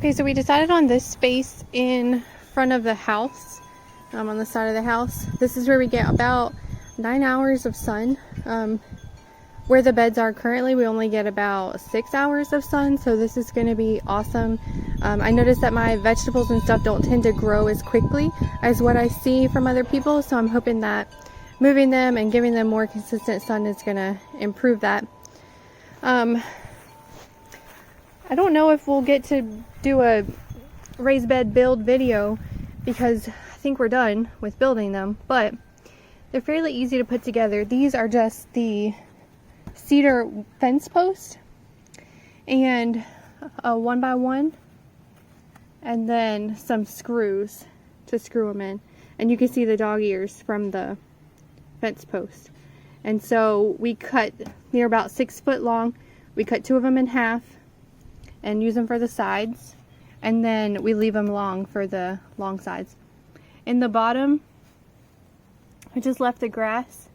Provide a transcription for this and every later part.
Okay, so we decided on this space in front of the house, on the side of the house. This is where we get about 9 hours of sun. Where the beds are currently, we only get about 6 hours of sun, so this is going to be awesome. I noticed that my vegetables and stuff don't tend to grow as quickly as what I see from other people, so I'm hoping that moving them and giving them more consistent sun is going to improve that. I don't know if we'll get to do a raised bed build video because I think we're done with building them, but they're fairly easy to put together. These are just the cedar fence post and a 1x1 and then some screws to screw them in, and you can see the dog ears from the fence post. And so we cut, they're about 6 foot long, we cut 2 of them in half and use them for the sides, and then we leave them long for the long sides. In the bottom, I just left the grass.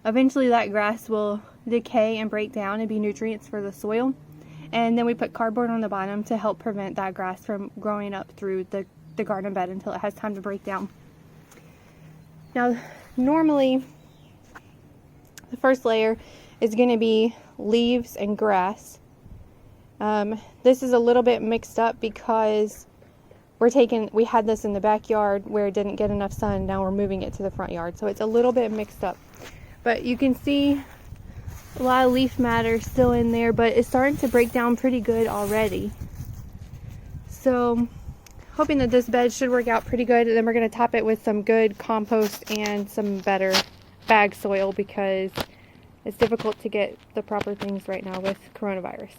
Eventually that grass will decay and break down and be nutrients for the soil, and then we put cardboard on the bottom to help prevent that grass from growing up through the garden bed until it has time to break down. Now normally the first layer is going to be leaves and grass. This is a little bit mixed up because we had this in the backyard where it didn't get enough sun. Now we're moving it to the front yard, so it's a little bit mixed up. But you can see a lot of leaf matter still in there, but it's starting to break down pretty good already. So hoping that this bed should work out pretty good, and then we're going to top it with some good compost and some better bag soil because it's difficult to get the proper things right now with coronavirus.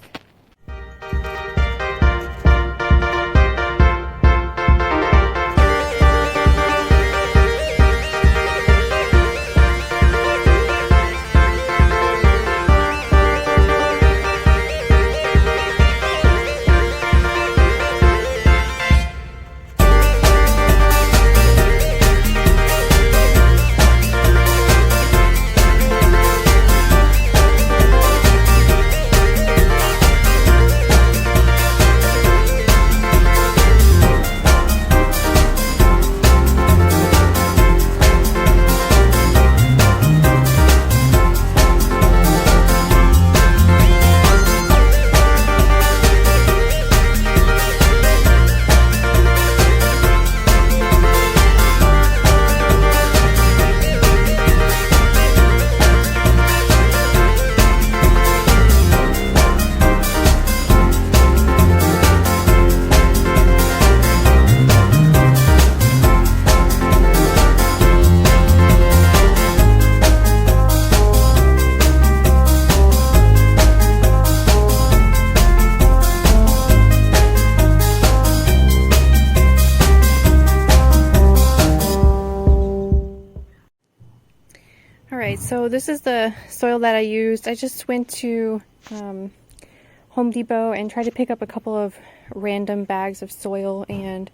Alright, so this is the soil that I used. I just went to Home Depot and tried to pick up a couple of random bags of soil and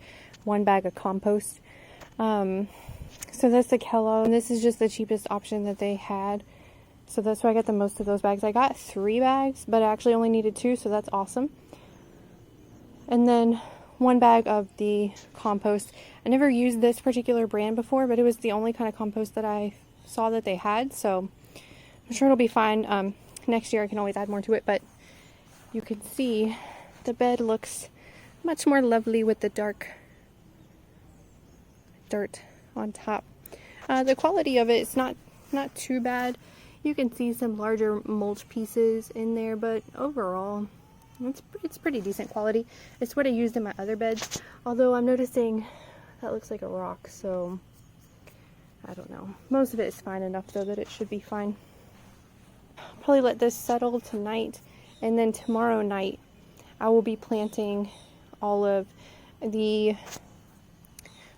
1 bag of compost. So that's the Kellogg, and this is just the cheapest option that they had. So that's why I got the most of those bags. I got 3 bags, but I actually only needed 2, so that's awesome. And then 1 bag of the compost. I never used this particular brand before, but it was the only kind of compost that I saw that they had, so I'm sure it'll be fine. Next year I can always add more to it, but you can see the bed looks much more lovely with the dark dirt on top. The quality of it is not too bad. You can see some larger mulch pieces in there, but overall it's pretty decent quality. It's what I used in my other beds, although I'm noticing that looks like a rock, so I don't know. Most of it is fine enough though that it should be fine. Probably let this settle tonight, and then tomorrow night I will be planting all of the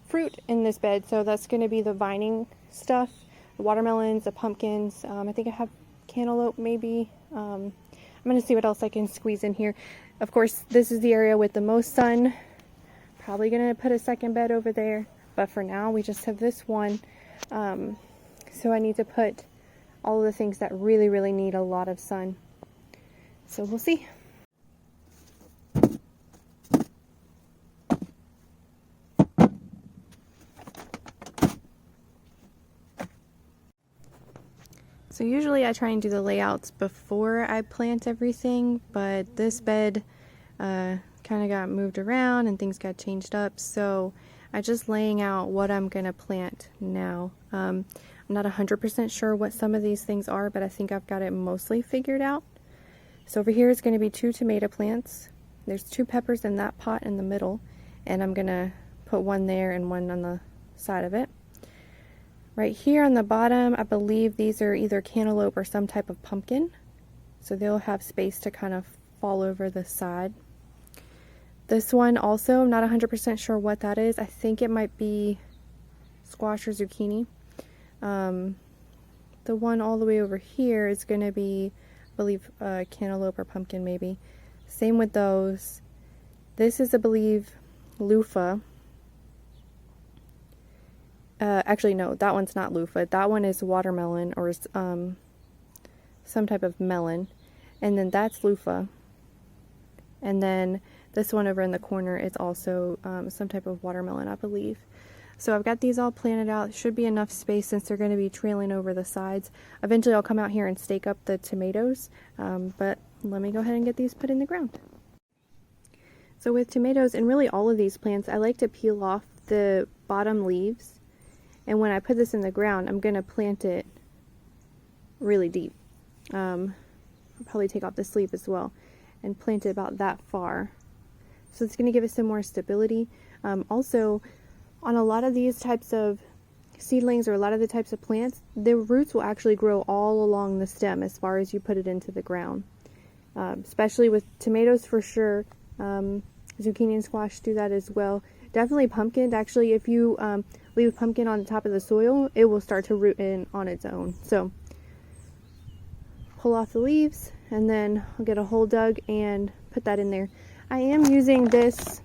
fruit in this bed. So that's going to be the vining stuff, the watermelons, the pumpkins. I think I have cantaloupe maybe. I'm going to see what else I can squeeze in here. Of course, this is the area with the most sun. Probably going to put a second bed over there, but for now we just have this one. So I need to put all of the things that really need a lot of sun. So we'll see. So usually I try and do the layouts before I plant everything, but this bed kind of got moved around and things got changed up, so I'm just laying out what I'm going to plant now. I'm not 100% sure what some of these things are, but I think I've got it mostly figured out. So over here is going to be 2 tomato plants. There's 2 peppers in that pot in the middle, and I'm going to put one there and one on the side of it. Right here on the bottom, I believe these are either cantaloupe or some type of pumpkin, so they'll have space to kind of fall over the side. This one also, I'm not 100% sure what that is. I think it might be squash or zucchini. The one all the way over here is going to be, I believe, cantaloupe or pumpkin maybe. Same with those. This is, I believe, loofah. Actually, no, that one's not loofah. That one is watermelon or some type of melon. And then that's loofah. And then this one over in the corner is also some type of watermelon, I believe. So I've got these all planted out. Should be enough space since they're going to be trailing over the sides. Eventually I'll come out here and stake up the tomatoes, but let me go ahead and get these put in the ground. So with tomatoes and really all of these plants, I like to peel off the bottom leaves. And when I put this in the ground, I'm going to plant it really deep. I'll probably take off this leaf as well and plant it about that far. So it's going to give it some more stability. Also, on a lot of these types of seedlings or a lot of the types of plants, the roots will actually grow all along the stem as far as you put it into the ground. Especially with tomatoes for sure. Zucchini and squash do that as well. Definitely pumpkin. Actually, if you leave a pumpkin on the top of the soil, it will start to root in on its own. So pull off the leaves and then I'll get a hole dug and put that in there. I am using this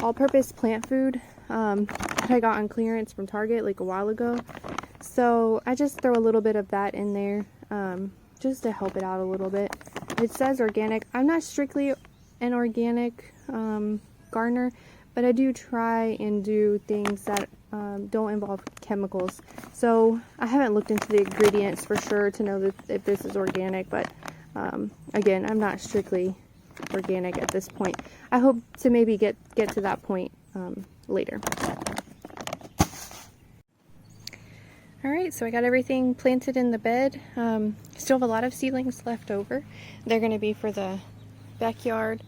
all-purpose plant food that I got on clearance from Target like a while ago. So I just throw a little bit of that in there just to help it out a little bit. It says organic. I'm not strictly an organic gardener, but I do try and do things that don't involve chemicals. So I haven't looked into the ingredients for sure to know that if this is organic, but again, I'm not strictly organic at this point. I hope to maybe get to that point later. Alright, so I got everything planted in the bed. Still have a lot of seedlings left over. They're going to be for the backyard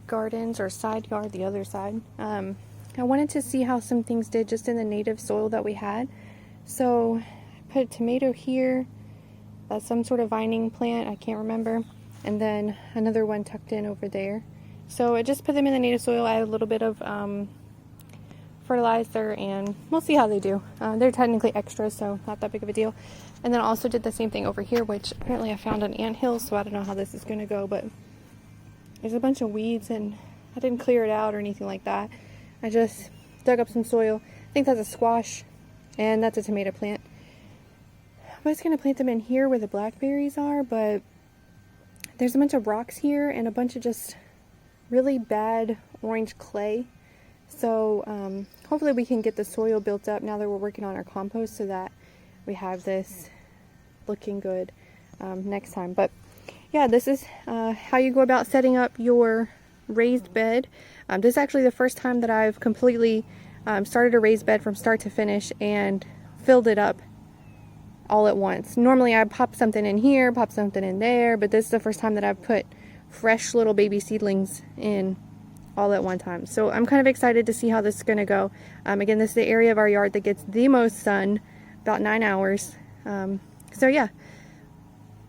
gardens or side yard, the other side. I wanted to see how some things did just in the native soil that we had. So I put a tomato here. That's some sort of vining plant, I can't remember. And then another one tucked in over there. So I just put them in the native soil, add a little bit of fertilizer, and we'll see how they do. They're technically extras, so not that big of a deal. And then I also did the same thing over here, which apparently I found an anthill, so I don't know how this is going to go, but there's a bunch of weeds and I didn't clear it out or anything like that. I just dug up some soil. I think that's a squash and that's a tomato plant. I was going to plant them in here where the blackberries are, but there's a bunch of rocks here and a bunch of just really bad orange clay. So hopefully we can get the soil built up now that we're working on our compost so that we have this looking good next time. But yeah, this is how you go about setting up your raised bed. This is actually the first time that I've completely started a raised bed from start to finish and filled it up all at once. Normally I pop something in here, pop something in there, but this is the first time that I've put fresh little baby seedlings in all at one time. So I'm kind of excited to see how this is going to go. Again, this is the area of our yard that gets the most sun, about 9 hours. So yeah,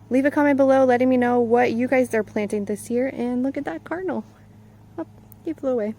leave a comment below letting me know what you guys are planting this year, and look at that cardinal. Oh, he flew away.